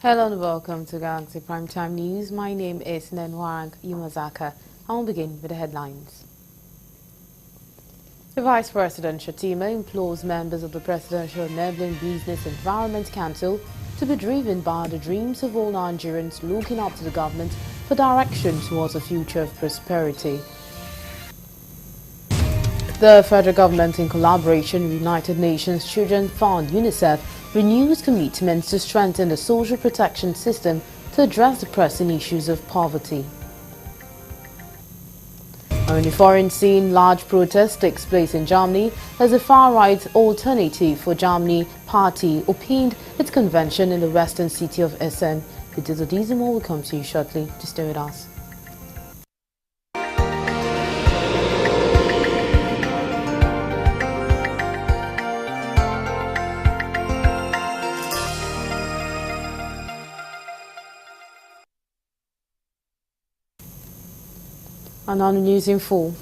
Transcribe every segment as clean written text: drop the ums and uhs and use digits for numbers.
Hello and welcome to Galaxy Primetime News. My name is Nenwarang Yumazaka. I will begin with the headlines. The Vice President Shatima implores members of the Presidential Enabling Business Environment Council to be driven by the dreams of all Nigerians looking up to the government for direction towards a future of prosperity. The federal government, in collaboration with United Nations Children's Fund (UNICEF), renews commitments to strengthen the social protection system to address the pressing issues of poverty. On the foreign scene, large protest takes place in Germany as the far-right Alternative for Germany party opened its convention in the western city of Essen. Details of these and more will come to you shortly. To stay with us. And on the news in full.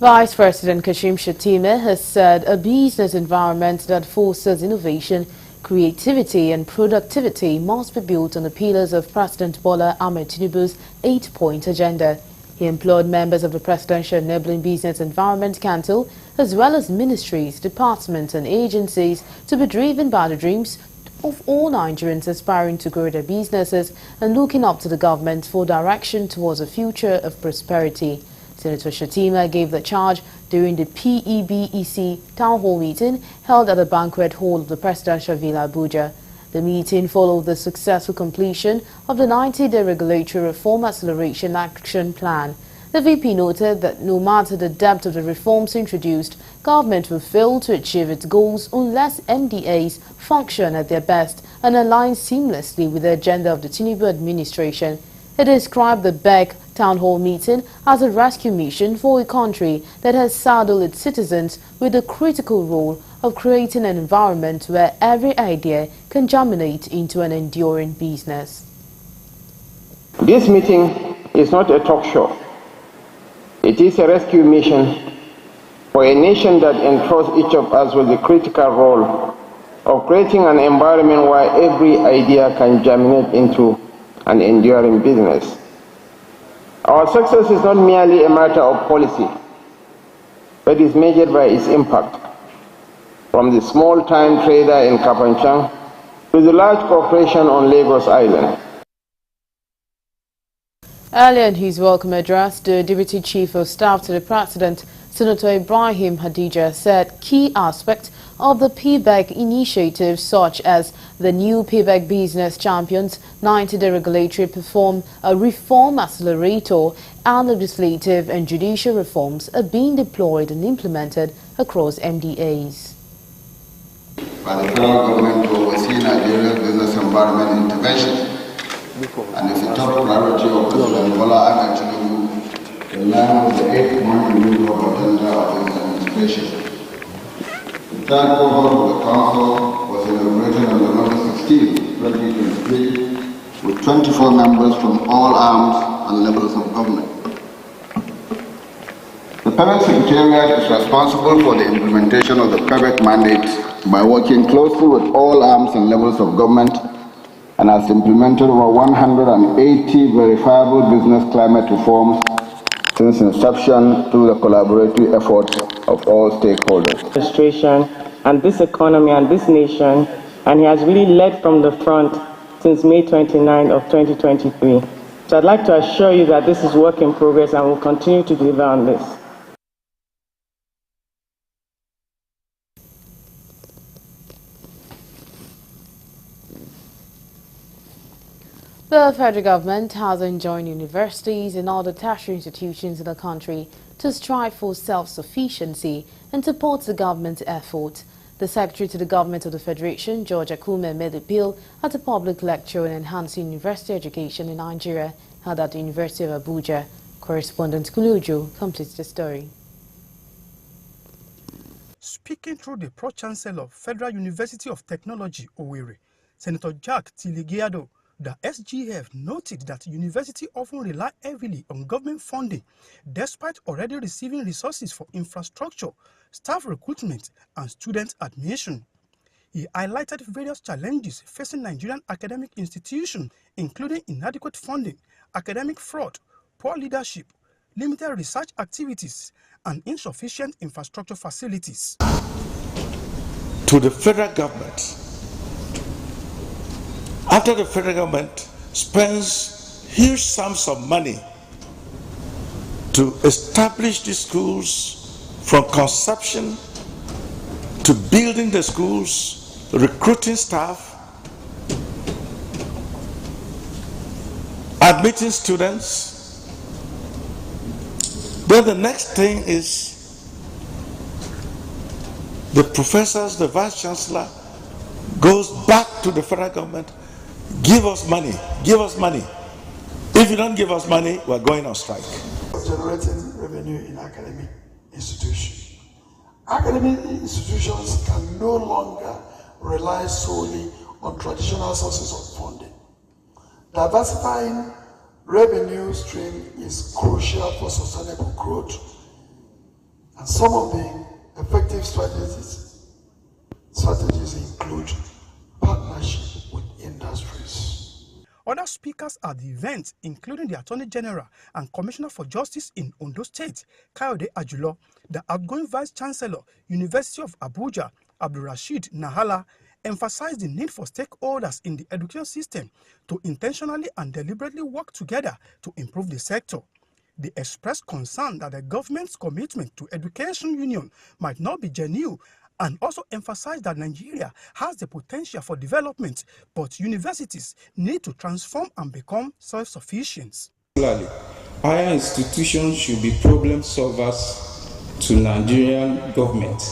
Vice President Kashim Shettima has said a business environment that fosters innovation, creativity and productivity must be built on the pillars of President Bola Ahmed Tinubu's 8-point agenda. He implored members of the Presidential Enabling Business Environment Council, as well as ministries, departments and agencies, to be driven by the dreams of all Nigerians aspiring to grow their businesses and looking up to the government for direction towards a future of prosperity. Senator Shettima gave the charge during the PEBEC town hall meeting held at the banquet hall of the Presidential Villa Abuja. The meeting followed the successful completion of the 90-day Regulatory Reform Acceleration Action Plan. The VP noted that no matter the depth of the reforms introduced, government will fail to achieve its goals unless MDAs function at their best and align seamlessly with the agenda of the Tinubu administration. He described the BEC town hall meeting as a rescue mission for a country that has saddled its citizens with the critical role of creating an environment where every idea can germinate into an enduring business. This meeting is not a talk show. It is a rescue mission for a nation that entrusts each of us with the critical role of creating an environment where every idea can germinate into an enduring business. Our success is not merely a matter of policy, but is measured by its impact. From the small-time trader in Kafanchan to the large corporation on Lagos Island. Earlier in his welcome address, the Deputy Chief of Staff to the President, Senator Ibrahim Hadija, said key aspects of the PBEC initiative, such as the new PBEC Business Champions, 90-day Regulatory Reform Accelerator, and legislative and judicial reforms are being deployed and implemented across MDAs. By the federal government to oversee Nigeria's business environment intervention, and it's a top priority of President Bola Ahmed Tinubu in line with the 8-point renewal agenda of his administration. The third cohort of the Council was inaugurated on November 16, 2023, with 24 members from all arms and levels of government. The PBEC Secretariat is responsible for the implementation of the PBEC mandate by working closely with all arms and levels of government, and has implemented over 180 verifiable business climate reforms since inception through the collaborative efforts of all stakeholders. Administration and this economy and this nation, and he has really led from the front since May 29 of 2023. So I'd like to assure you that this is work in progress and we'll continue to deliver on this. The federal government has enjoined universities and other tertiary institutions in the country to strive for self-sufficiency and supports the government's effort. The Secretary to the Government of the Federation, George Akume, made the appeal at a public lecture on enhancing university education in Nigeria held at the University of Abuja. Correspondent Kulujo completes the story. Speaking through the Pro-Chancellor of Federal University of Technology, Owerri, Senator Jack Tiligiado, the SGF noted that universities often rely heavily on government funding, despite already receiving resources for infrastructure, staff recruitment, and student admission. He highlighted various challenges facing Nigerian academic institutions, including inadequate funding, academic fraud, poor leadership, limited research activities, and insufficient infrastructure facilities. To the federal government, after the federal government spends huge sums of money to establish these schools, from conception to building the schools, recruiting staff, admitting students, then the next thing is the professors, the vice chancellor goes back to the federal government, give us money, give us money. If you don't give us money, we're going on strike. Generating revenue in academic institutions. Academic institutions can no longer rely solely on traditional sources of funding. Diversifying revenue stream is crucial for sustainable growth, and some of the effective strategies include partnership with industries. Other speakers at the event, including the Attorney General and Commissioner for Justice in Ondo State, Kayode Ajulo, the outgoing Vice Chancellor, University of Abuja, Abdulrasheed Nahala, emphasized the need for stakeholders in the education system to intentionally and deliberately work together to improve the sector. They expressed concern that the government's commitment to education union might not be genuine, and also emphasized that Nigeria has the potential for development, but universities need to transform and become self-sufficient. Higher institutions should be problem solvers to Nigerian government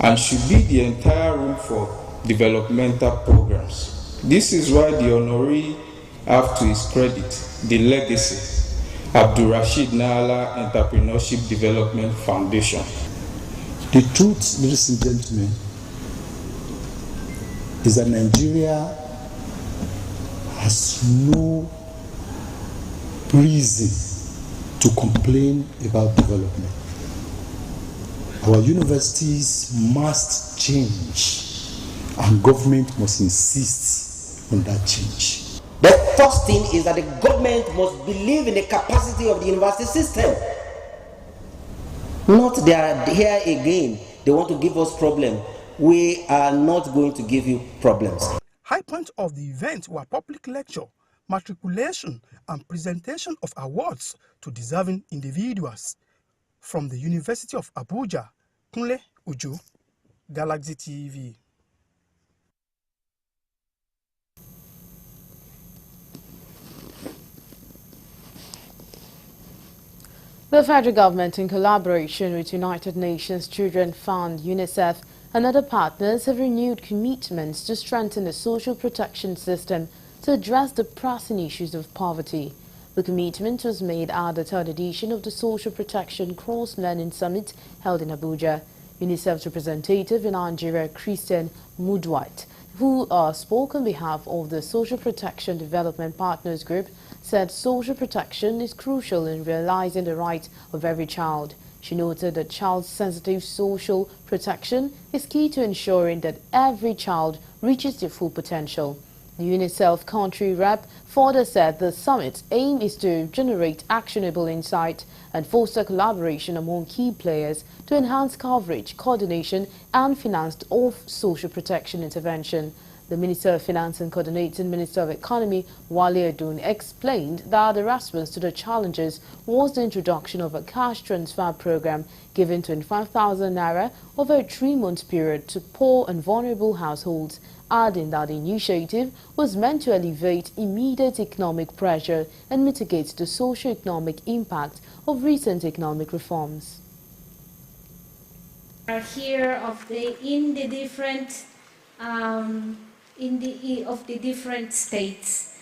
and should be the entire room for developmental programs. This is why the honoree have to his credit the legacy Abdulrasheed Nahala Entrepreneurship Development Foundation. The truth, ladies and gentlemen, is that Nigeria has no reason to complain about development. Our universities must change, and government must insist on that change. The first thing is that the government must believe in the capacity of the university system. Not they are here again, they want to give us problems. We are not going to give you problems. High point of the event were public lecture, matriculation, and presentation of awards to deserving individuals. From the University of Abuja, Kunle Uju, Galaxy TV. The federal government, in collaboration with United Nations Children Fund, UNICEF, and other partners, have renewed commitments to strengthen the social protection system to address the pressing issues of poverty. The commitment was made at the third edition of the Social Protection Cross-Learning Summit held in Abuja. UNICEF's representative in Nigeria, Christian Mudwite, who spoke on behalf of the Social Protection Development Partners Group, said social protection is crucial in realizing the rights of every child. She noted that child-sensitive social protection is key to ensuring that every child reaches their full potential. The UNICEF country rep further said the summit's aim is to generate actionable insight and foster collaboration among key players to enhance coverage, coordination and finance of social protection intervention. The Minister of Finance and Coordinating Minister of Economy, Wale Edun, explained that the response to the challenges was the introduction of a cash transfer program giving 25,000 naira over a 3-month period to poor and vulnerable households, adding that the initiative was meant to alleviate immediate economic pressure and mitigate the socio-economic impact of recent economic reforms. Are here of the different states.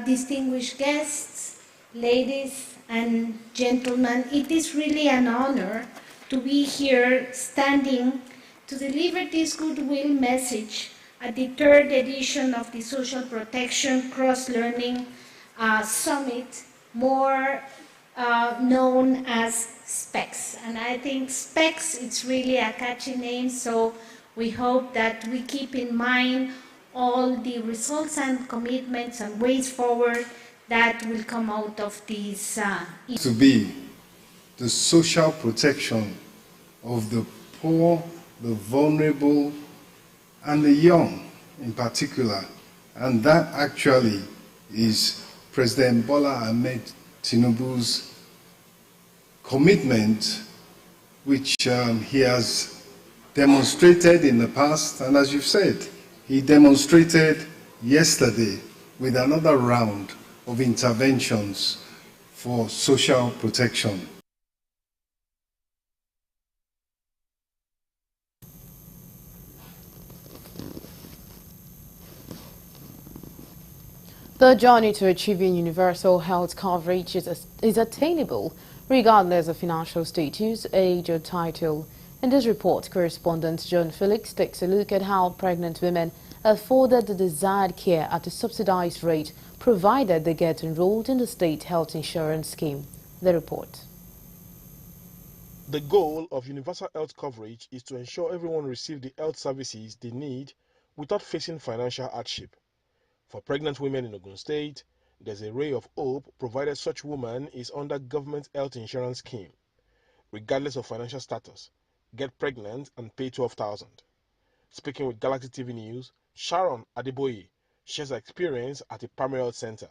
Distinguished guests, ladies and gentlemen, it is really an honor to be here standing to deliver this goodwill message at the third edition of the Social Protection Cross-Learning Summit, more known as SPECS. And I think SPECS, it's really a catchy name, so We hope that we keep in mind all the results and commitments and ways forward that will come out of these to be the social protection of the poor, the vulnerable, and the young in particular. And that actually is President Bola Ahmed Tinubu's commitment, which he has demonstrated in the past. And as you've said, he demonstrated yesterday with another round of interventions for social protection. The journey to achieving universal health coverage is attainable regardless of financial status, age or title. In this report, correspondent John Felix takes a look at how pregnant women are afforded the desired care at a subsidized rate, provided they get enrolled in the state health insurance scheme. The report. The goal of universal health coverage is to ensure everyone receives the health services they need without facing financial hardship. For pregnant women in Ogun State, there's a ray of hope provided such woman is under government health insurance scheme. Regardless of financial status, get pregnant and pay $12,000. Speaking with Galaxy TV News, Sharon Adeboye shares her experience at a primary health center.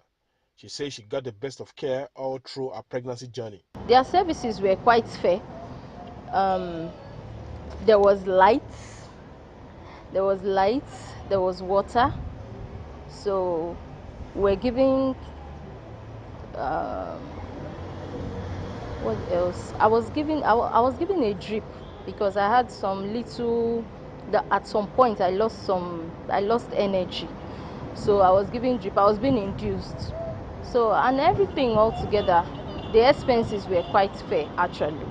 She says she got the best of care all through her pregnancy journey. Their services were quite fair. There was lights, there was water. So we're giving, what else? I was giving a drip because I had some little, at some point I lost energy. So I was giving drip, I was being induced. So, and everything all together, the expenses were quite fair actually.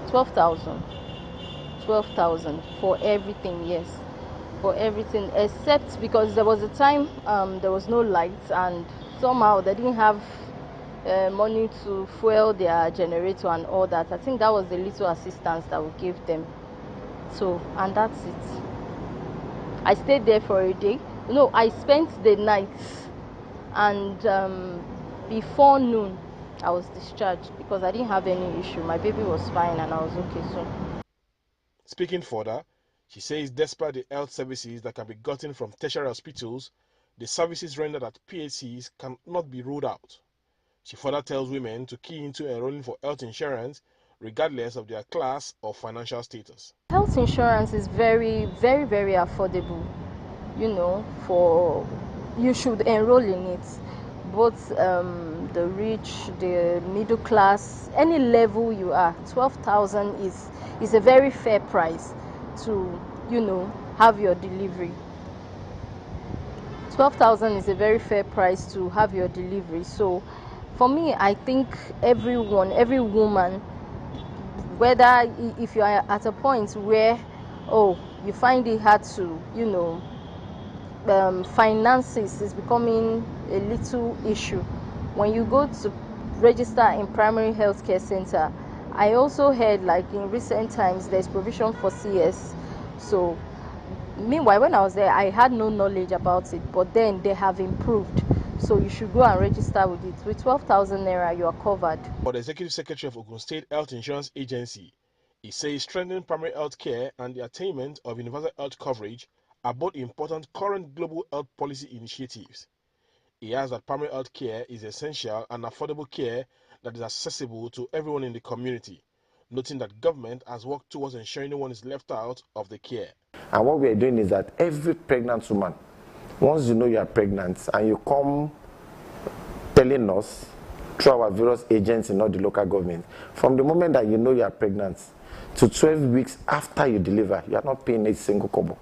12,000 for everything, yes. For everything, except because there was a time there was no lights and somehow they didn't have money to fuel their generator and all that. I think that was the little assistance that we gave them. So, and that's it. I stayed there for a day. No, I spent the night, and before noon I was discharged because I didn't have any issue. My baby was fine and I was okay soon. Speaking further, she says despite the health services that can be gotten from tertiary hospitals, the services rendered at PHCs cannot be ruled out. She further tells women to key into enrolling for health insurance regardless of their class or financial status. Health insurance is very, very, very affordable. You know, you should enroll in it. Both the rich, the middle class, any level you are, 12,000 is a very fair price to, you know, have your delivery. 12,000 is a very fair price to have your delivery. So for me, I think every woman, whether if you are at a point where, you find it hard to, you know, finances is becoming a little issue. When you go to register in primary health care center, I also heard like in recent times there's provision for CS. So meanwhile, when I was there, I had no knowledge about it, but then they have improved. So you should go and register with it. With 12,000 naira, you are covered. For the Executive Secretary of Ogun State Health Insurance Agency, he says strengthening primary health care and the attainment of universal health coverage are both important current global health policy initiatives. He adds that primary health care is essential and affordable care that is accessible to everyone in the community, noting that government has worked towards ensuring no one is left out of the care. And what we are doing is that every pregnant woman, once you know you are pregnant and you come telling us through our various agents in all the local governments, from the moment that you know you are pregnant to 12 weeks after you deliver, you are not paying a single kobo.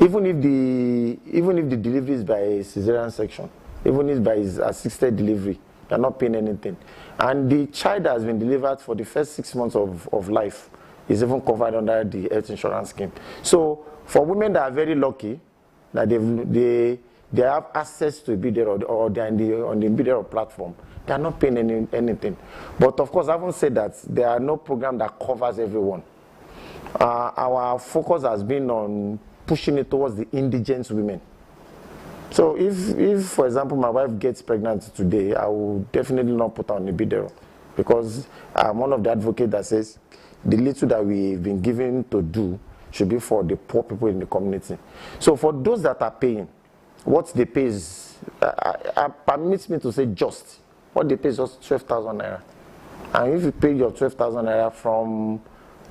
Even if the delivery is by a cesarean section, even if by assisted delivery, you are not paying anything. And the child that has been delivered for the first 6 months of life is even covered under the health insurance scheme. So for women that are very lucky, that they have access to BDR or they are on the BDR platform, they are not paying anything. But of course, I haven't said that there are no program that covers everyone. our focus has been on pushing it towards the indigent women. So if for example, my wife gets pregnant today, I will definitely not put her on Ibidero, because I'm one of the advocates that says the little that we've been given to do should be for the poor people in the community. So for those that are paying, what they pay is, permits me to say just, what they pay is just 12,000 naira. And if you pay your 12,000 naira from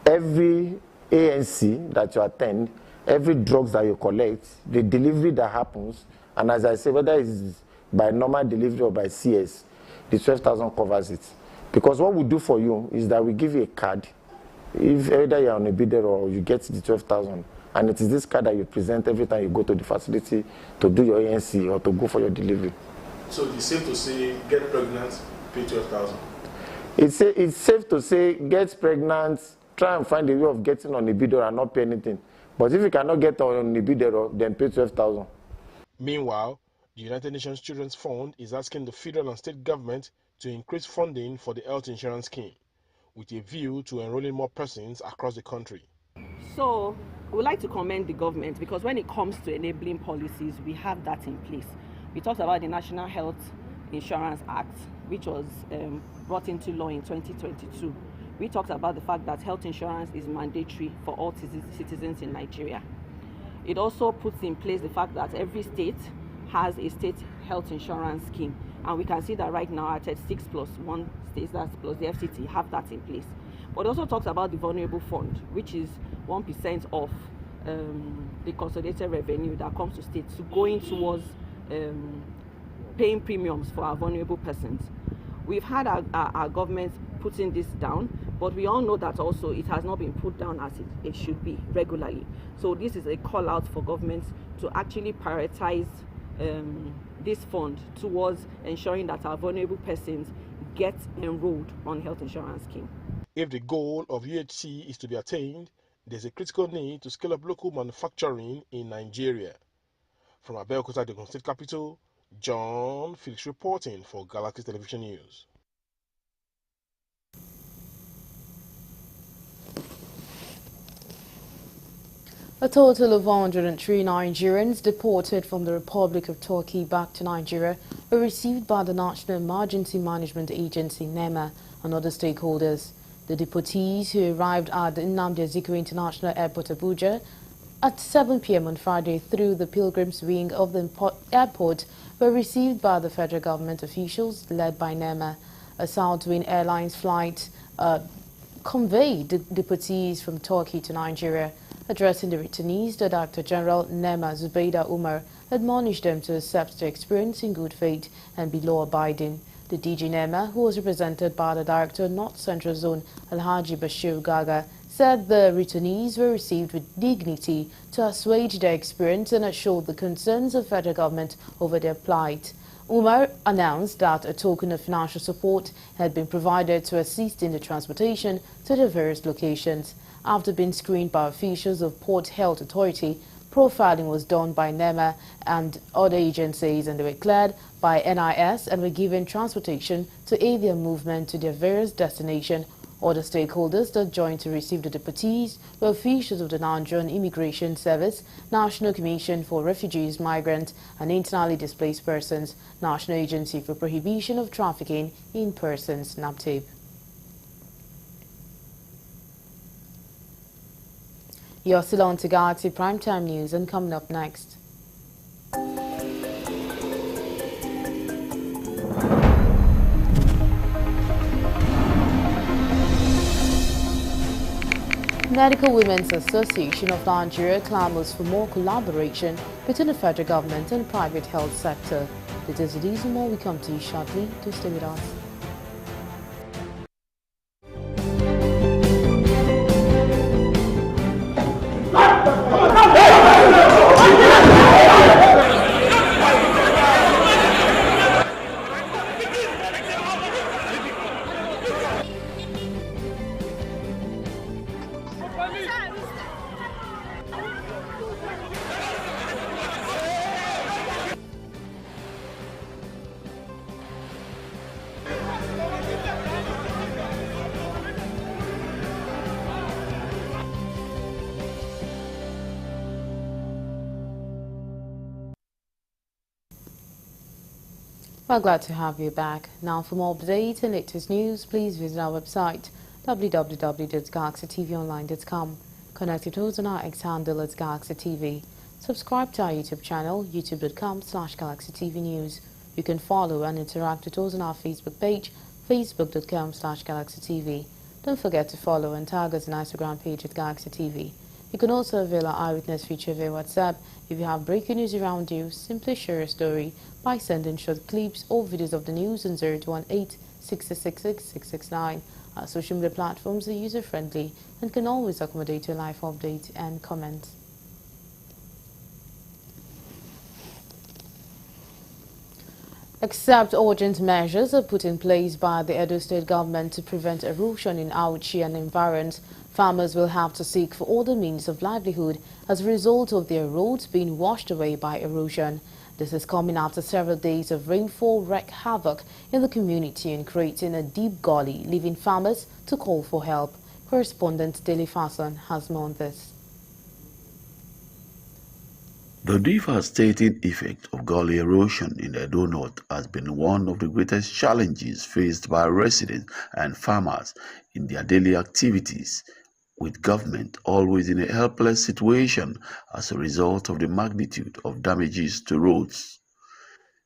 every ANC that you attend, every drugs that you collect, the delivery that happens, and as I say, whether it's by normal delivery or by CS, the 12,000 covers it. Because what we do for you is that we give you a card. If either you're on a bidder or you get the 12,000, and it is this card that you present every time you go to the facility to do your ANC or to go for your delivery. So it's safe to say, get pregnant, pay 12,000? It's safe to say, get pregnant, try and find a way of getting on a bidder and not pay anything. But if you cannot get on a bidder, then pay 12,000. Meanwhile, the United Nations Children's Fund is asking the federal and state government to increase funding for the health insurance scheme, with a view to enrolling more persons across the country. So, we would like to commend the government, because when it comes to enabling policies, we have that in place. We talked about the National Health Insurance Act, which was brought into law in 2022. We talked about the fact that health insurance is mandatory for all citizens in Nigeria. It also puts in place the fact that every state has a state health insurance scheme. And we can see that right now at 6 plus 1 states, that's plus the FCT, have that in place. But it also talks about the vulnerable fund, which is 1% of the consolidated revenue that comes to states, going towards paying premiums for our vulnerable persons. We've had our government putting this down, but we all know that also it has not been put down as it should be regularly. So this is a call out for governments to actually prioritize this fund towards ensuring that our vulnerable persons get enrolled on health insurance scheme. If the goal of UHC is to be attained, there's a critical need to scale up local manufacturing in Nigeria. From Abeokuta, the state capital, John Felix reporting for Galaxy Television News. A total of 103 Nigerians deported from the Republic of Turkey back to Nigeria were received by the National Emergency Management Agency, NEMA, and other stakeholders. The deportees who arrived at the Nnamdi Azikiwe International Airport, Abuja, at 7 p.m. on Friday through the Pilgrims Wing of the airport were received by the federal government officials led by NEMA. A Southwind Airlines flight conveyed the deportees from Turkey to Nigeria. Addressing the returnees, the Director General NEMA Zubaida Umar admonished them to accept the experience in good faith and be law-abiding. The DG NEMA, who was represented by the Director North Central Zone Alhaji Bashir Gaga, said the returnees were received with dignity to assuage their experience and assured the concerns of federal government over their plight. Umar announced that a token of financial support had been provided to assist in the transportation to the various locations. After being screened by officials of Port Health Authority, profiling was done by NEMA and other agencies, and they were cleared by NIS and were given transportation to aid their movement to their various destinations. Other stakeholders that joined to receive the deportees were officials of the Nigerian Immigration Service, National Commission for Refugees, Migrants and Internally Displaced Persons, National Agency for Prohibition of Trafficking in Persons, NAPTIP. You're still on to Galaxy Primetime News, and coming up next. Medical Women's Association of Nigeria clamors for more collaboration between the federal government and private health sector. This is the reason why we come to you shortly. To stay with us. We're glad to have you back. Now, for more updates and latest news, please visit our website www.galaxytvonline.com. Connect with us on our X handle at Galaxy TV. Subscribe to our YouTube channel, youtube.com/GalaxyTVNews. You can follow and interact with us on our Facebook page, facebook.com/GalaxyTV. Don't forget to follow and tag us on our Instagram page at Galaxy TV. You can also avail our eyewitness feature via WhatsApp. If you have breaking news around you, simply share a story by sending short clips or videos of the news on 018-666-669. Our social media platforms are user-friendly and can always accommodate your live updates and comments. Except urgent measures are put in place by the Edo State government to prevent erosion in Auchi and environs, farmers will have to seek for other means of livelihood as a result of their roads being washed away by erosion. This is coming after several days of rainfall wreaked havoc in the community and creating a deep gully, leaving farmers to call for help. Correspondent Dele Fason has more on this. The devastating effect of gully erosion in Edo North has been one of the greatest challenges faced by residents and farmers in their daily activities, with government always in a helpless situation as a result of the magnitude of damages to roads.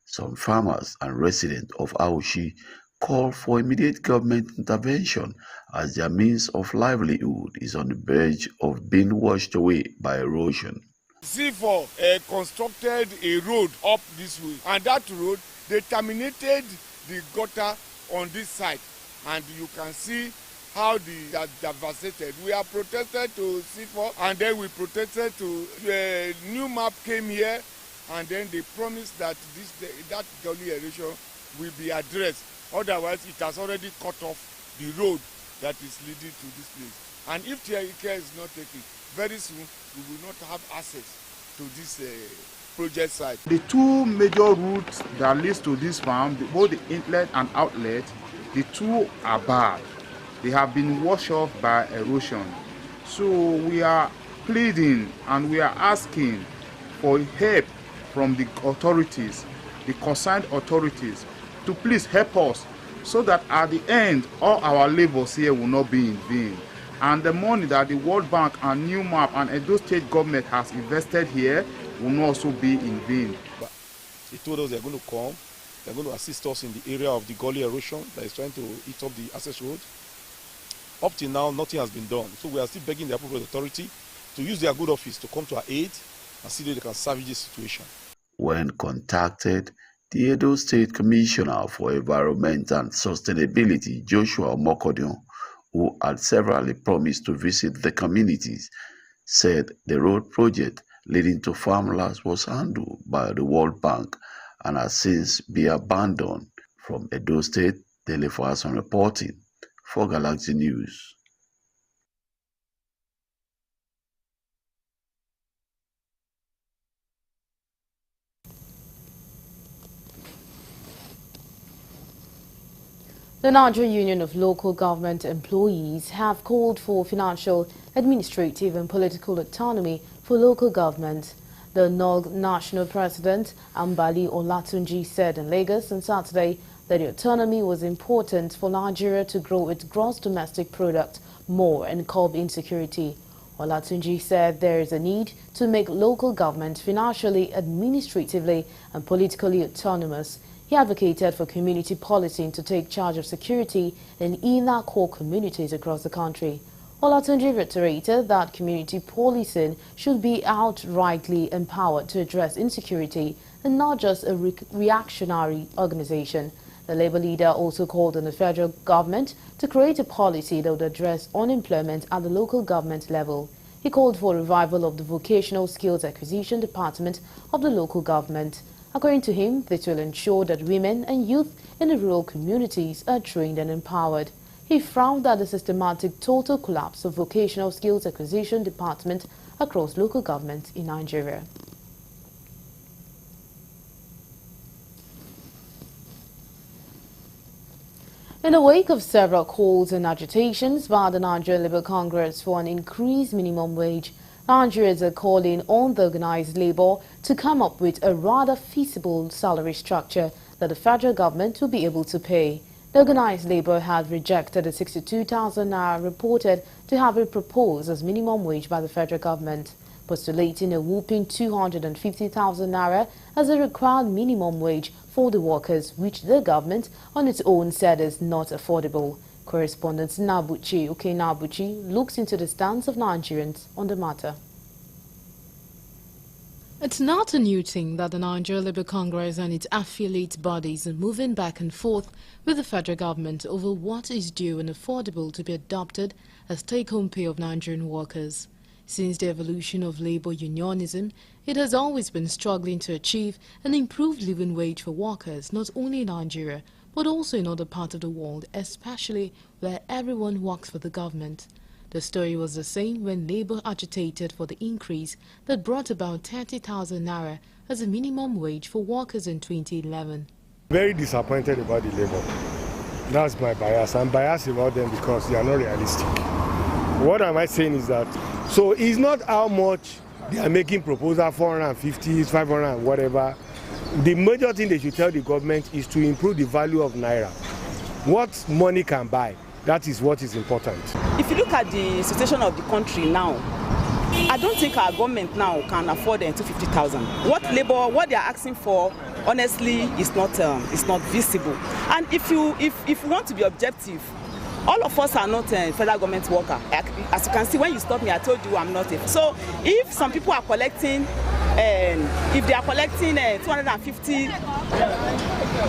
Some farmers and residents of Auchi call for immediate government intervention as their means of livelihood is on the verge of being washed away by erosion. C4 constructed a road up this way, and that road, they terminated the gutter on this side, and you can see how they are devastated. We are protested to C4, and then we protested to New Map came here, and then they promised that that gully erosion will be addressed. Otherwise, it has already cut off the road that is leading to this place. And if care is not taken, very soon we will not have access to this project site. The two major routes that leads to this farm, both the inlet and outlet, the two are bad. They have been washed off by erosion. So we are pleading and we are asking for help from the authorities, the concerned authorities, to please help us so that at the end all our labors here will not be in vain. And the money that the World Bank and New Map and Edo State government has invested here will not also be in vain. They told us they're going to come, they're going to assist us in the area of the gully erosion that is trying to eat up the access road. Up till now, nothing has been done. So we are still begging the appropriate authority to use their good office to come to our aid and see that they can salvage this situation. When contacted, the Edo State Commissioner for Environment and Sustainability, Joshua Mokodion, who had severally promised to visit the communities, said the road project leading to farmlands was handled by the World Bank and has since been abandoned. From Edo State, Dele Fason reporting for Galaxy News. The Nigerian Union of Local Government Employees have called for financial, administrative and political autonomy for local government. The NULG National President, Ambali Olatunji, said in Lagos on Saturday that the autonomy was important for Nigeria to grow its gross domestic product more and curb insecurity. Olatunji said there is a need to make local government financially, administratively and politically autonomous. He advocated for community policing to take charge of security in inner core communities across the country. Olatunji reiterated that community policing should be outrightly empowered to address insecurity and not just a reactionary organization. The Labour leader also called on the federal government to create a policy that would address unemployment at the local government level. He called for a revival of the Vocational Skills Acquisition Department of the local government. According to him, this will ensure that women and youth in the rural communities are trained and empowered. He frowned at the systematic total collapse of vocational skills acquisition department across local governments in Nigeria. In the wake of several calls and agitations by the Nigerian Labour Congress for an increased minimum wage, Nigerians are calling on the organized labour to come up with a rather feasible salary structure that the federal government will be able to pay. The organized labour had rejected the 62,000 naira reported to have been proposed as minimum wage by the federal government, postulating a whopping 250,000 naira as a required minimum wage for the workers, which the government on its own said is not affordable. Correspondent Nabuchi looks into the stance of Nigerians on the matter. It's not a new thing that the Nigeria Labour Congress and its affiliate bodies are moving back and forth with the federal government over what is due and affordable to be adopted as take-home pay of Nigerian workers. Since the evolution of labour unionism, it has always been struggling to achieve an improved living wage for workers, not only in Nigeria, but also in other parts of the world, especially where everyone works for the government. The story was the same when Labour agitated for the increase that brought about 30,000 naira as a minimum wage for workers in 2011. Very disappointed about the Labour. That's my bias. I'm biased about them because they are not realistic. What am I saying is that, so it's not how much they are making proposal, 450, 500 and whatever. The major thing they should tell the government is to improve the value of naira. What money can buy. That is what is important. If you look at the situation of the country now, I don't think our government now can afford 250,000. What Labour, what they are asking for, honestly, is not visible. And if you want to be objective, all of us are not federal government worker. As you can see, when you stop me, I told you I'm not. So if some people are collecting, if they are collecting 250,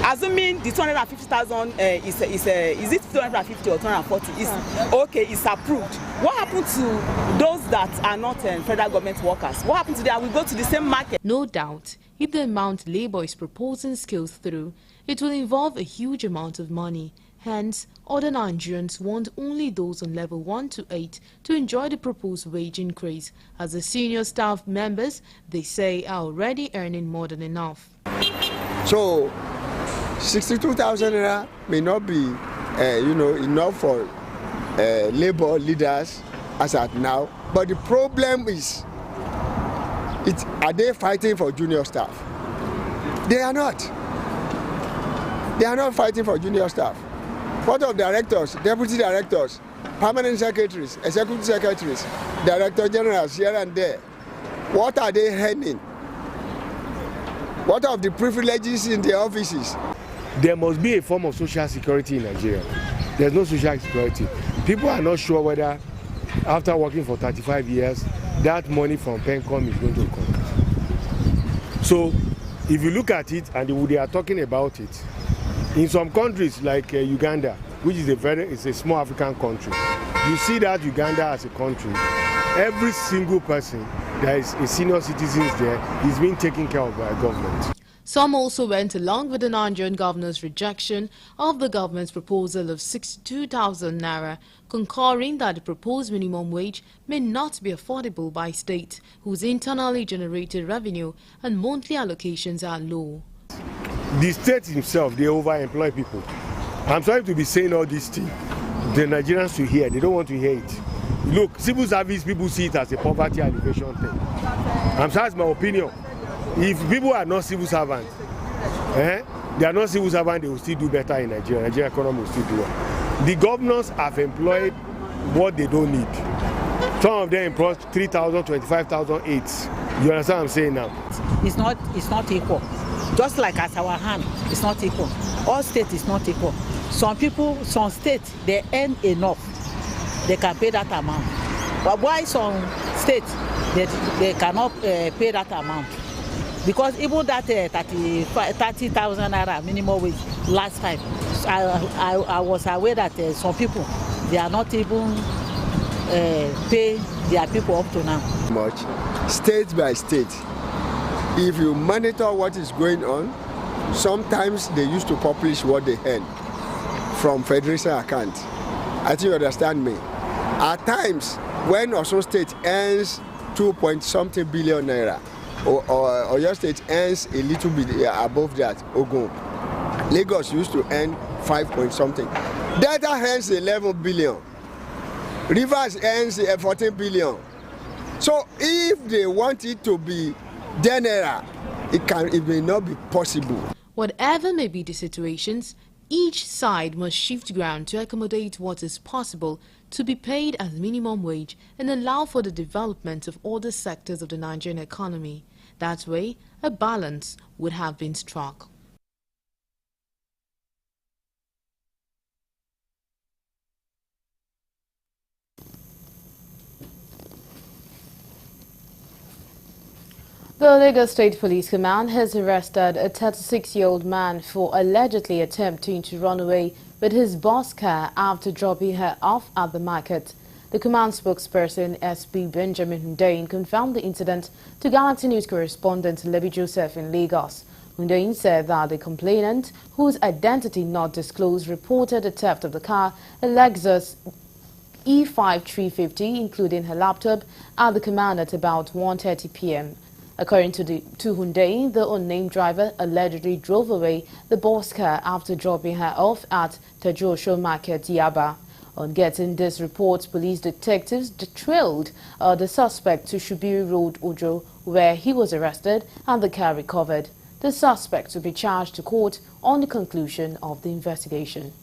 assuming the 250,000 is it 250 or 240? Is okay, it's approved. What happened to those that are not federal government workers? What happened to them? We go to the same market. No doubt, if the amount Labour is proposing scales through, it will involve a huge amount of money. Hence, other Nigerians want only those on level 1 to 8 to enjoy the proposed wage increase, as the senior staff members, they say, are already earning more than enough. So, 62,000 naira may not be, enough for Labour leaders as at now. But the problem is, are they fighting for junior staff? They are not. They are not fighting for junior staff. What of directors, deputy directors, permanent secretaries, executive secretaries, director generals here and there? What are they earning? What of the privileges in the offices? There must be a form of social security in Nigeria. There's no social security. People are not sure whether after working for 35 years, that money from PENCOM is going to come. So if you look at it, and they are talking about it, in some countries like Uganda, which is a small African country, you see that Uganda as a country, every single person that is a senior citizen there is being taken care of by a government. Some also went along with the Nigerian governor's rejection of the government's proposal of 62,000 naira, concurring that the proposed minimum wage may not be affordable by states whose internally generated revenue and monthly allocations are low. The state himself, they overemploy people. I'm sorry to be saying all these things. The Nigerians to hear, they don't want to hear it. Look, civil service people see it as a poverty alleviation thing. I'm sorry, it's my opinion. If people are not civil servants, they are not civil servants, they will still do better in Nigeria. Nigerian economy will still do well. The governors have employed what they don't need. Some of them employ 3,000, 25,000 aides. You understand what I'm saying now? It's not equal. Just like at our hand, it's not equal. All states is not equal. Some people, some states, they earn enough. They can pay that amount. But why some states, they cannot pay that amount? Because even that 30,000 naira minimum wage last time, I was aware that some people, they are not even pay their people up to now. Much, state by state. If you monitor what is going on, sometimes they used to publish what they earn from federation account. I think you understand me. At times, when Osun State earns 2-point-something billion naira, or your state earns a little bit above that, Ogun, Lagos used to earn 5-point-something. Delta earns 11 billion. Rivers earns 14 billion. So if they want it to be general, it may not be possible. Whatever may be the situations, each side must shift ground to accommodate what is possible to be paid as minimum wage and allow for the development of other sectors of the Nigerian economy. That way, a balance would have been struck. The Lagos State Police Command has arrested a 36-year-old man for allegedly attempting to run away with his boss car after dropping her off at the market. The command spokesperson, SP Benjamin Hundeyin, confirmed the incident to Galaxy News correspondent Lebi Joseph in Lagos. Hundeyin said that the complainant, whose identity not disclosed, reported the theft of the car, a Lexus E5 350, including her laptop, at the command at about 1:30 p.m. According to Hundeyin, the unnamed driver allegedly drove away the boss car after dropping her off at Tajosho Market, Yaba. On getting this report, police detectives trailed the suspect to Shubiri Road, Ojo, where he was arrested and the car recovered. The suspect will be charged to court on the conclusion of the investigation.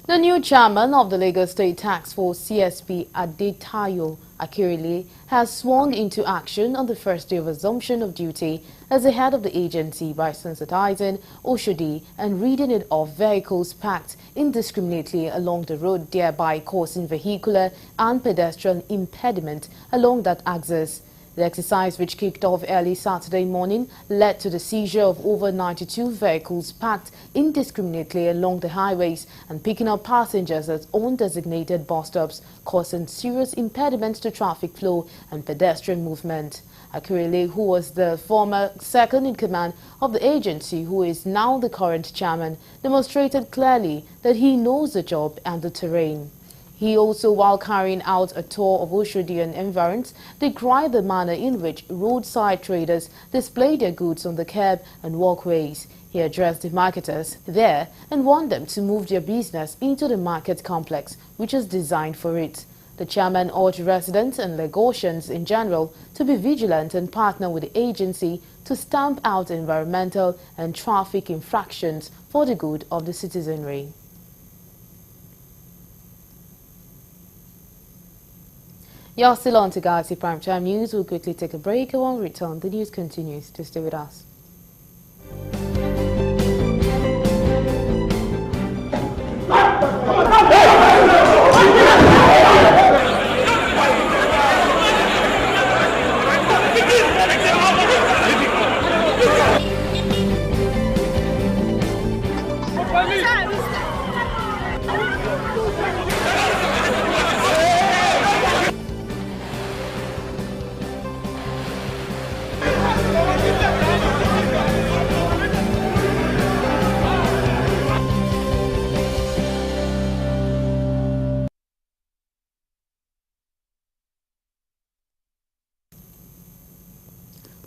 The new chairman of the Lagos State Tax Force, CSP Adetayo Akirile, has sworn into action on the first day of assumption of duty as the head of the agency by sensitizing Oshodi and reading it off vehicles parked indiscriminately along the road, thereby causing vehicular and pedestrian impediment along that axis. The exercise, which kicked off early Saturday morning, led to the seizure of over 92 vehicles parked indiscriminately along the highways and picking up passengers at undesignated bus stops, causing serious impediments to traffic flow and pedestrian movement. Akirile, who was the former second-in-command of the agency, who is now the current chairman, demonstrated clearly that he knows the job and the terrain. He also, while carrying out a tour of Oshodi and environs, decried the manner in which roadside traders display their goods on the curb and walkways. He addressed the marketers there and warned them to move their business into the market complex, which is designed for it. The chairman urged residents and Lagosians in general to be vigilant and partner with the agency to stamp out environmental and traffic infractions for the good of the citizenry. You're still on to Galaxy Primetime News. We'll quickly take a break, and when we return, the news continues. To stay with us.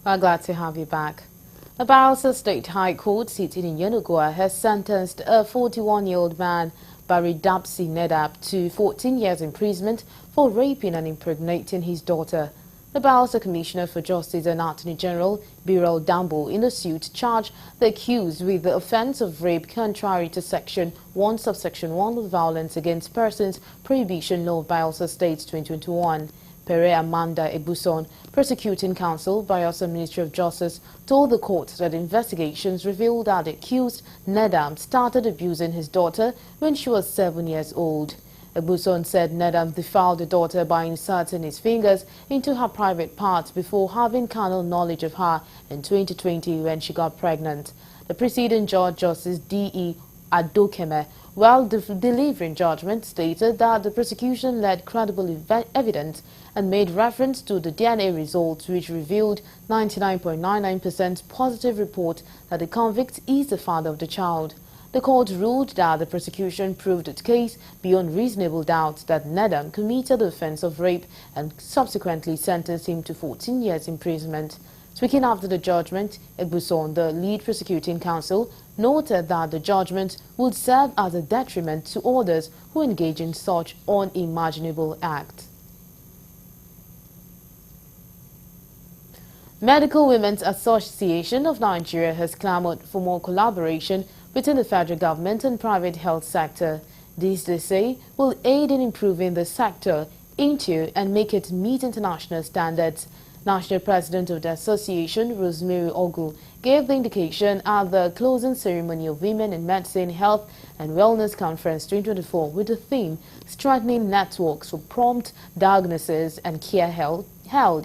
We're glad to have you back. The Bayelsa State High Court sitting in Yenagoa has sentenced a 41-year-old man, Barry Dapsi Nedap, to 14 years imprisonment for raping and impregnating his daughter. The Bayelsa Commissioner for Justice and Attorney General, Birel Dambo, in the suit charged the accused with the offence of rape contrary to Section 1, Subsection 1 of Violence Against Persons Prohibition Law of Bayelsa State 2021. Pere Amanda Ebuson, prosecuting counsel, Bayelsa Ministry of Justice, told the court that investigations revealed that the accused, Nedam, started abusing his daughter when she was 7 years old. Ebuson said Nedam defiled the daughter by inserting his fingers into her private parts before having carnal knowledge of her in 2020 when she got pregnant. The preceding judge, Justice D.E. Adokeme, while delivering judgment, stated that the prosecution led credible evidence and made reference to the DNA results, which revealed 99.99% positive report that the convict is the father of the child. The court ruled that the prosecution proved its case beyond reasonable doubt that Nedam committed the offence of rape and subsequently sentenced him to 14 years imprisonment. Speaking after the judgment, Ebuson, the lead prosecuting counsel, noted that the judgment would serve as a detriment to others who engage in such unimaginable acts. Medical Women's Association of Nigeria has clamored for more collaboration between the federal government and private health sector. This, they say, will aid in improving the sector into and make it meet international standards. National President of the Association, Rosemary Ogu, gave the indication at the closing ceremony of Women in Medicine, Health and Wellness Conference 2024 with the theme Strengthening Networks for Prompt Diagnosis and Care held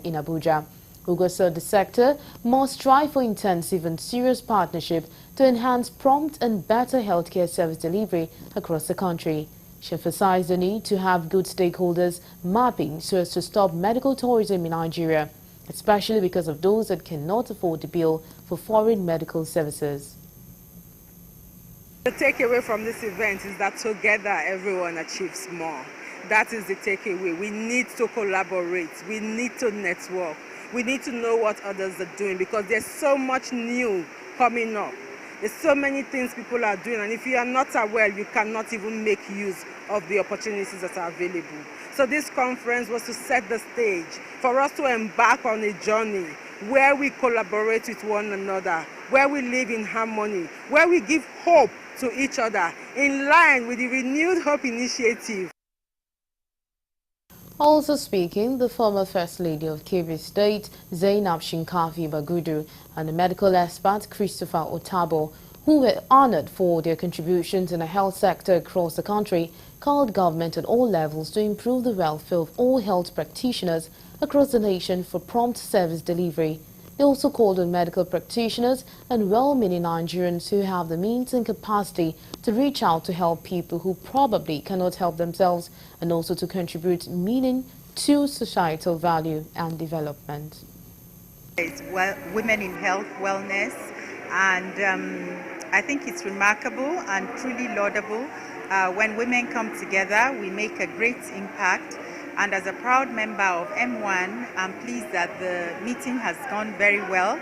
in Abuja. Ogu said the sector must strive for intensive and serious partnership to enhance prompt and better healthcare service delivery across the country. She emphasized the need to have good stakeholders mapping so as to stop medical tourism in Nigeria, especially because of those that cannot afford the bill for foreign medical services. The takeaway from this event is that together everyone achieves more. That is the takeaway. We need to collaborate. We need to network. We need to know what others are doing because there's so much new coming up. There's so many things people are doing, and if you are not aware, you cannot even make use of the opportunities that are available. So this conference was to set the stage for us to embark on a journey where we collaborate with one another, where we live in harmony, where we give hope to each other in line with the Renewed Hope Initiative. Also speaking, the former First Lady of Kebbi State, Zainab Shinkafi Bagudu, and the medical expert Christopher Otabo, who were honored for their contributions in the health sector across the country, called government at all levels to improve the welfare of all health practitioners across the nation for prompt service delivery. They also called on medical practitioners and well-meaning Nigerians who have the means and capacity to reach out to help people who probably cannot help themselves, and also to contribute meaning to societal value and development. It's women in health, wellness, and I think it's remarkable and truly laudable. When women come together, we make a great impact. And as a proud member of M1, I'm pleased that the meeting has gone very well.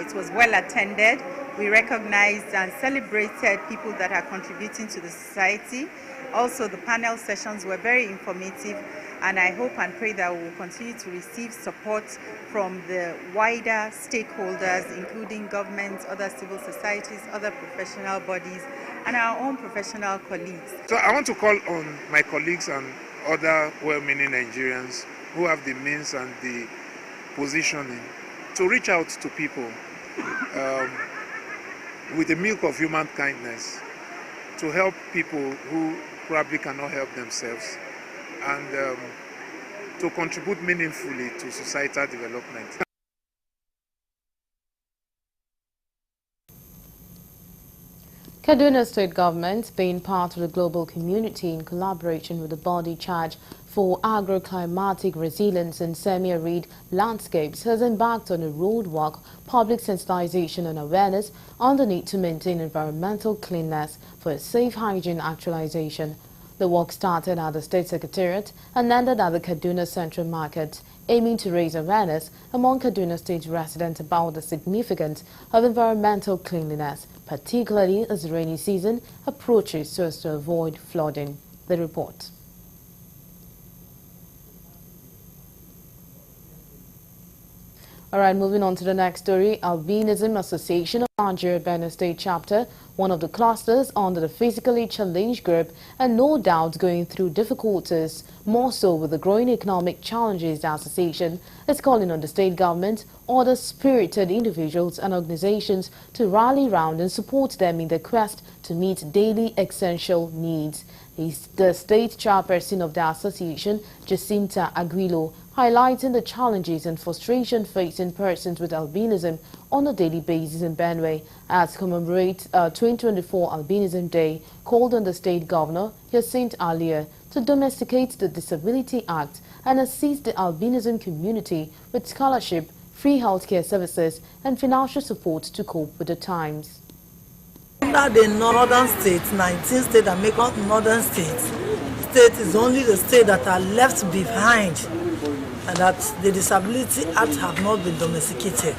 It was well attended. We recognized and celebrated people that are contributing to the society. Also, the panel sessions were very informative, and I hope and pray that we will continue to receive support from the wider stakeholders, including governments, other civil societies, other professional bodies, and our own professional colleagues. So I want to call on my colleagues and other well-meaning Nigerians who have the means and the positioning to reach out to people with the milk of human kindness, to help people who probably cannot help themselves, and to contribute meaningfully to societal development. Kaduna State Government, being part of the global community in collaboration with the body charged for agroclimatic resilience in semi-arid landscapes, has embarked on a roadwork public sensitization and awareness on the need to maintain environmental cleanliness for a safe hygiene actualization. The work started at the State Secretariat and ended at the Kaduna Central Market, aiming to raise awareness among Kaduna State residents about the significance of environmental cleanliness, particularly as the rainy season approaches so as to avoid flooding. The report. All right, moving on to the next story. Albinism Association of Nigeria Benue State Chapter, one of the clusters under the Physically Challenged Group, and no doubt going through difficulties, more so with the growing economic challenges, the association is calling on the state government, other spirited individuals and organizations to rally round and support them in their quest to meet daily essential needs. The state chairperson of the association, Jacinta Aguilo, highlighting the challenges and frustration facing persons with albinism on a daily basis in Benue as commemorates 2024 Albinism Day, called on the state governor, Hyacinthe Alia, to domesticate the Disability Act and assist the albinism community with scholarship, free healthcare services and financial support to cope with the times. Under the northern states, 19 states that make up northern states, state is only the state that are left behind and that the Disability Act have not been domesticated.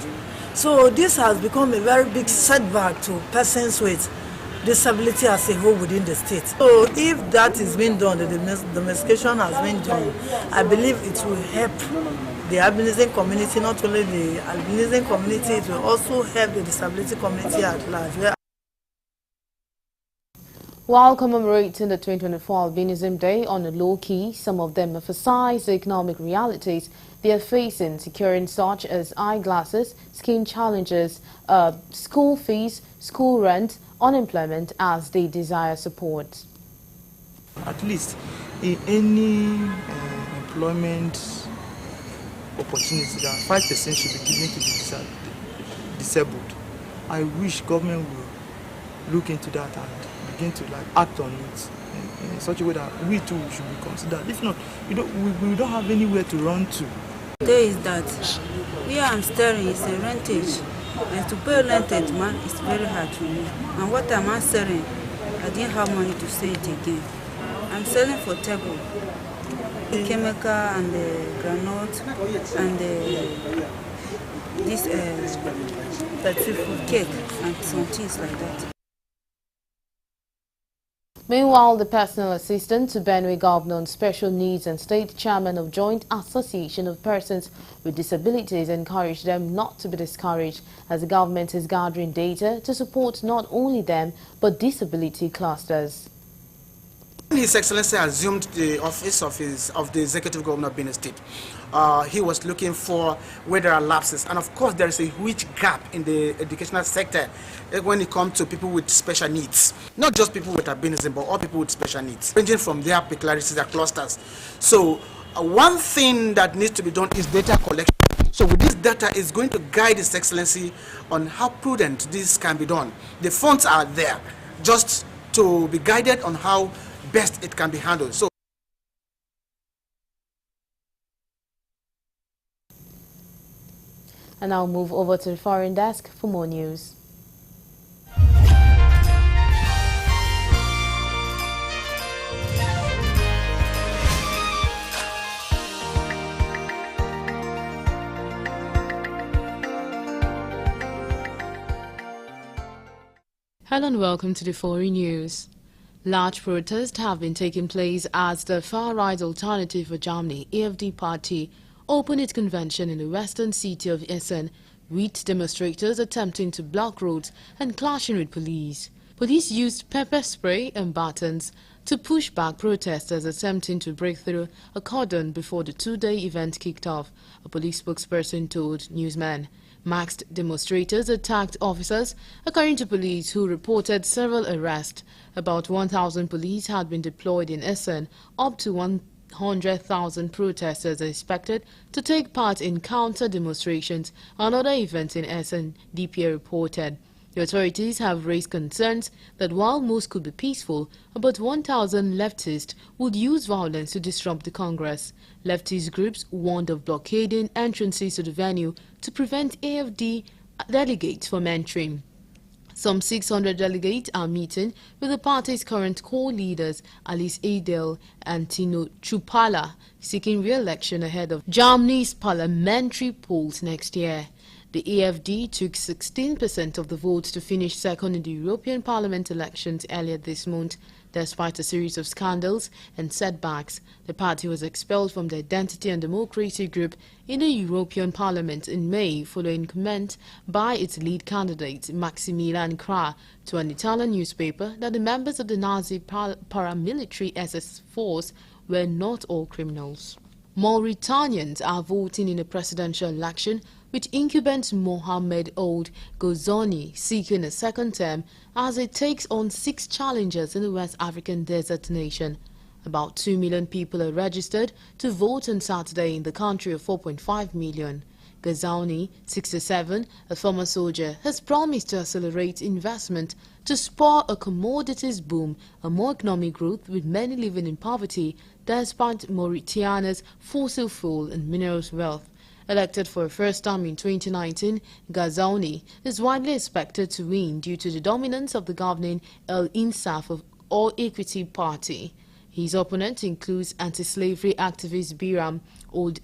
So this has become a very big setback to persons with disability as a whole within the state. So if that is being done, the domestication has been done, I believe it will help the albinism community, not only the albinism community, it will also help the disability community at large. While commemorating the 2024 Albinism Day on a low key, some of them emphasize the economic realities they are facing, securing such as eyeglasses, skin challenges, school fees, school rent, unemployment as they desire support. At least in any employment opportunity, that 5% should be given to the disabled. I wish government will look into that and begin to act on it in such a way that we too should be considered. If not, we don't have anywhere to run to. There is that we are staring is a rentage, and to pay rentage, man, it's very hard for me. And what am I selling? I didn't have money to say it again. I'm selling for table, the chemical and the granite and this cake and some things like that. Meanwhile, the personal assistant to Benue Governor on Special Needs and State Chairman of Joint Association of Persons with Disabilities encouraged them not to be discouraged as the government is gathering data to support not only them but disability clusters. His Excellency assumed the office of the Executive Governor of Benue State. He was looking for where there are lapses, and of course there is a huge gap in the educational sector when it comes to people with special needs. Not just people with albinism, but all people with special needs, ranging from their peculiarities, their clusters. So one thing that needs to be done is data collection. So with this data is going to guide His Excellency on how prudent this can be done. The funds are there, just to be guided on how best it can be handled. So and I'll move over to the foreign desk for more news. Hello and welcome to the foreign news. Large protests have been taking place as the far-right Alternative for Germany AfD party opened its convention in the western city of Essen, with demonstrators attempting to block roads and clashing with police. Police used pepper spray and batons to push back protesters attempting to break through a cordon before the two-day event kicked off, a police spokesperson told newsmen. Masked demonstrators attacked officers, according to police who reported several arrests. About 1,000 police had been deployed in Essen. Up to 100,000 protesters are expected to take part in counter-demonstrations and other events in Essen, DPA reported. The authorities have raised concerns that while most could be peaceful, about 1,000 leftists would use violence to disrupt the Congress. Leftist groups warned of blockading entrances to the venue to prevent AfD delegates from entering. Some 600 delegates are meeting with the party's current core leaders, Alice Adel and Tino Chupala, seeking re-election ahead of Germany's parliamentary polls next year. The AfD took 16% of the votes to finish second in the European Parliament elections earlier this month. Despite a series of scandals and setbacks, the party was expelled from the Identity and Democracy group in the European Parliament in May following comment by its lead candidate, Maximilian Krah, to an Italian newspaper that the members of the Nazi paramilitary SS force were not all criminals. Mauritanians are voting in a presidential election with incumbent Mohamed Ould Ghazouani seeking a second term as it takes on 6 challengers in the West African desert nation. About 2 million people are registered to vote on Saturday in the country of 4.5 million. Ghazouani, 67, a former soldier, has promised to accelerate investment to spur a commodities boom and more economic growth, with many living in poverty despite Mauritania's fossil fuel and minerals wealth. Elected for a first time in 2019, Ghazouani is widely expected to win due to the dominance of the governing El Insaf or Equity Party. His opponent includes anti-slavery activist Biram Ould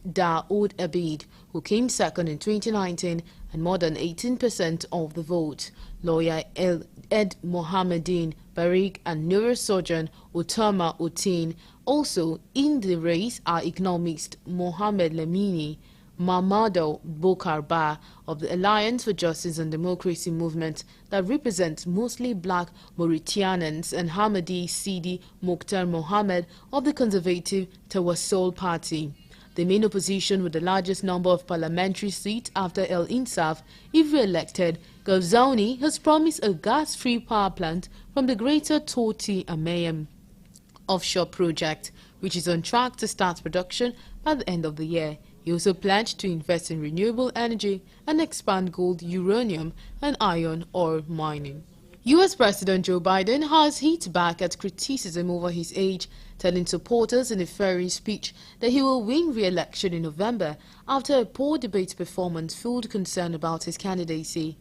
Abid, who came second in 2019 and more than 18% of the vote. Lawyer Ed Mohamedine Barik and neurosurgeon Otama Otin. Also in the race are economist Mohamed Lamini. Mamadou Bokarba of the Alliance for Justice and Democracy movement that represents mostly black Mauritanians, and Hamadi Sidi Mokhtar Mohamed of the conservative Tawassul Party. The main opposition with the largest number of parliamentary seats after El Insaf, if re-elected, Gavzaouni has promised a gas-free power plant from the Greater Toti Amayem offshore project, which is on track to start production by the end of the year. He also pledged to invest in renewable energy and expand gold, uranium and iron ore mining. U.S. President Joe Biden has hit back at criticism over his age, telling supporters in a fiery speech that he will win re-election in November after a poor debate performance fueled concern about his candidacy.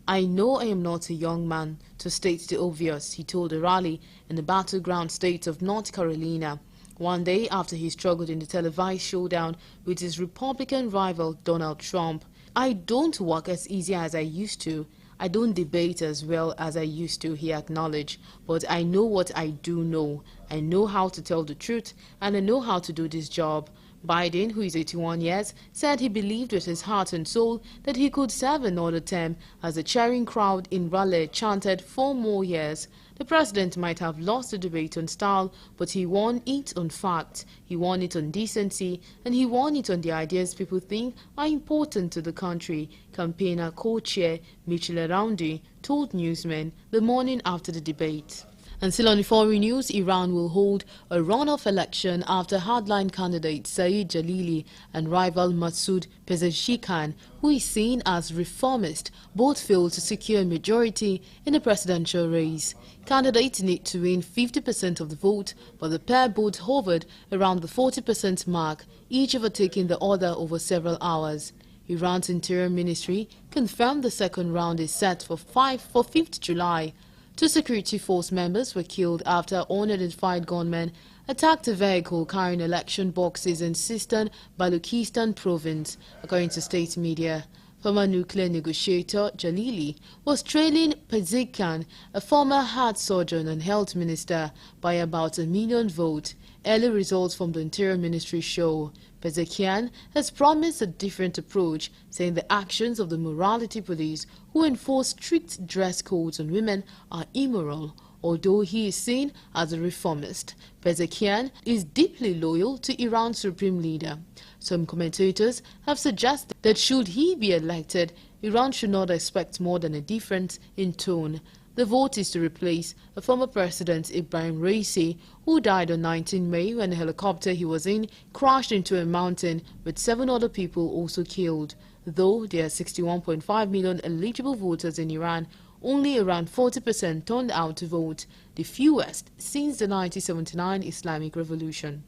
"I know I am not a young man, to state the obvious," he told a rally in the battleground state of North Carolina, one day after he struggled in the televised showdown with his Republican rival Donald Trump. "I don't work as easy as I used to. I don't debate as well as I used to," he acknowledged. "But I know what I do know. I know how to tell the truth, and I know how to do this job." Biden, who is 81 years, said he believed with his heart and soul that he could serve another term as the cheering crowd in Raleigh chanted 4 more years. The president might have lost the debate on style, but he won it on facts, he won it on decency, and he won it on the ideas people think are important to the country, campaigner co-chair Mitchell Aroundi told newsmen the morning after the debate. And still on the foreign news, Iran will hold a runoff election after hardline candidate Saeed Jalili and rival Masoud Pezeshkian, who is seen as reformist, both failed to secure a majority in the presidential race. Candidates need to win 50% of the vote, but the pair both hovered around the 40% mark, each overtaking the other over several hours. Iran's Interior Ministry confirmed the second round is set for 5th July. 2 security force members were killed after unidentified gunmen attacked a vehicle carrying election boxes in Sistan, Baluchistan province, according to state media. Former nuclear negotiator Jalili was trailing Pezeshkian, a former heart surgeon and health minister, by about 1 million votes. Early results from the Interior Ministry show Pezeshkian has promised a different approach, saying the actions of the morality police, who enforce strict dress codes on women, are immoral. Although he is seen as a reformist, Pezeshkian is deeply loyal to Iran's supreme leader. Some commentators have suggested that should he be elected, Iran should not expect more than a difference in tone. The vote is to replace a former president, Ibrahim Raisi, who died on 19 May when a helicopter he was in crashed into a mountain, with 7 other people also killed. Though there are 61.5 million eligible voters in Iran, only around 40% turned out to vote, the fewest since the 1979 Islamic Revolution.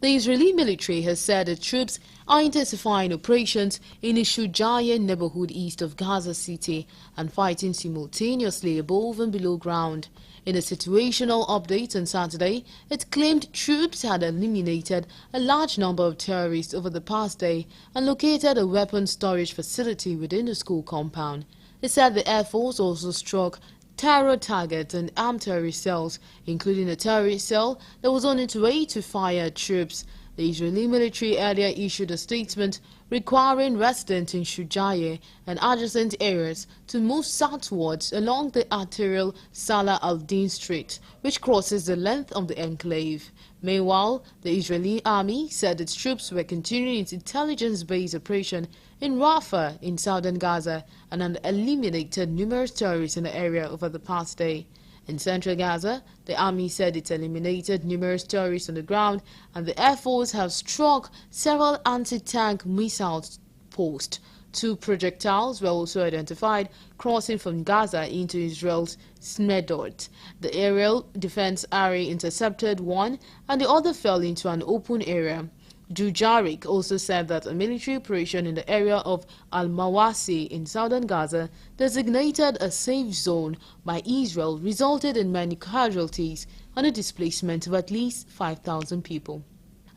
The Israeli military has said its troops are intensifying operations in the Shujaiya neighborhood east of Gaza City and fighting simultaneously above and below ground. In a situational update on Saturday, it claimed troops had eliminated a large number of terrorists over the past day and located a weapons storage facility within the school compound. It said the Air Force also struck terror targets and armed terrorist cells, including a terrorist cell that was on its way to fire at troops. The Israeli military earlier issued a statement requiring residents in Shujaiya and adjacent areas to move southwards along the arterial Salah al-Din Street, which crosses the length of the enclave. Meanwhile, the Israeli army said its troops were continuing its intelligence-based operation in Rafah in southern Gaza and had eliminated numerous terrorists in the area over the past day. In central Gaza, the army said it eliminated numerous terrorists on the ground, and the Air Force have struck several anti-tank missile posts. 2 projectiles were also identified crossing from Gaza into Israel's Smedot. The aerial defense area intercepted one, and the other fell into an open area. Dujarric also said that a military operation in the area of Al-Mawasi in southern Gaza, designated a safe zone by Israel, resulted in many casualties and a displacement of at least 5,000 people.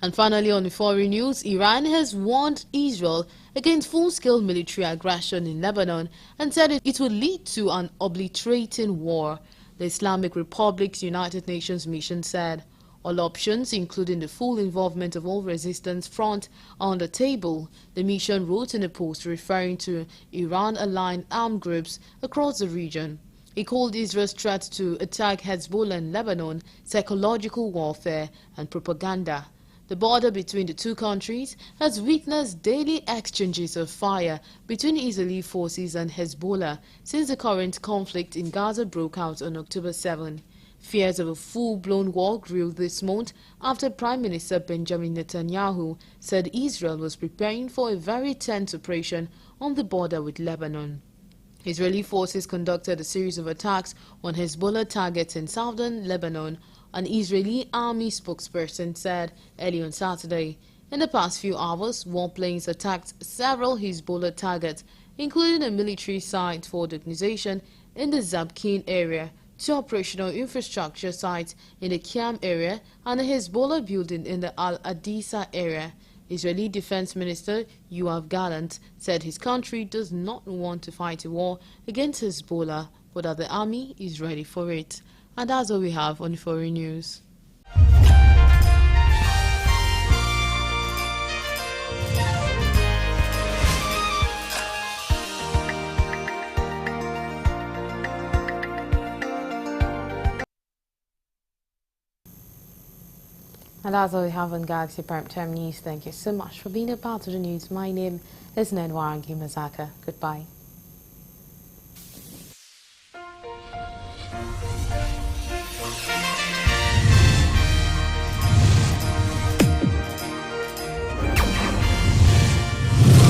And finally, on the foreign news, Iran has warned Israel against full-scale military aggression in Lebanon and said it would lead to an obliterating war. The Islamic Republic's United Nations mission said All options, including the full involvement of all resistance front, are on the table, the mission wrote in a post referring to Iran-aligned armed groups across the region. He called Israel's threat to attack Hezbollah in Lebanon psychological warfare and propaganda. The border between the two countries has witnessed daily exchanges of fire between Israeli forces and Hezbollah since the current conflict in Gaza broke out on October 7. Fears of a full-blown war grew this month after Prime Minister Benjamin Netanyahu said Israel was preparing for a very tense operation on the border with Lebanon. Israeli forces conducted a series of attacks on Hezbollah targets in southern Lebanon, an Israeli army spokesperson said early on Saturday. In the past few hours, warplanes attacked several Hezbollah targets, including a military site for the organization in the Zabkin area, two operational infrastructure sites in the Kiam area, and a Hezbollah building in the Al-Adisa area. Israeli Defense Minister Yoav Gallant said his country does not want to fight a war against Hezbollah, but that the army is ready for it. And that's all we have on foreign news. And that's all we have on Galaxy Prime Time News. Thank you so much for being a part of the news. My name is Nenwarangi Mazaka. Goodbye. Thank you.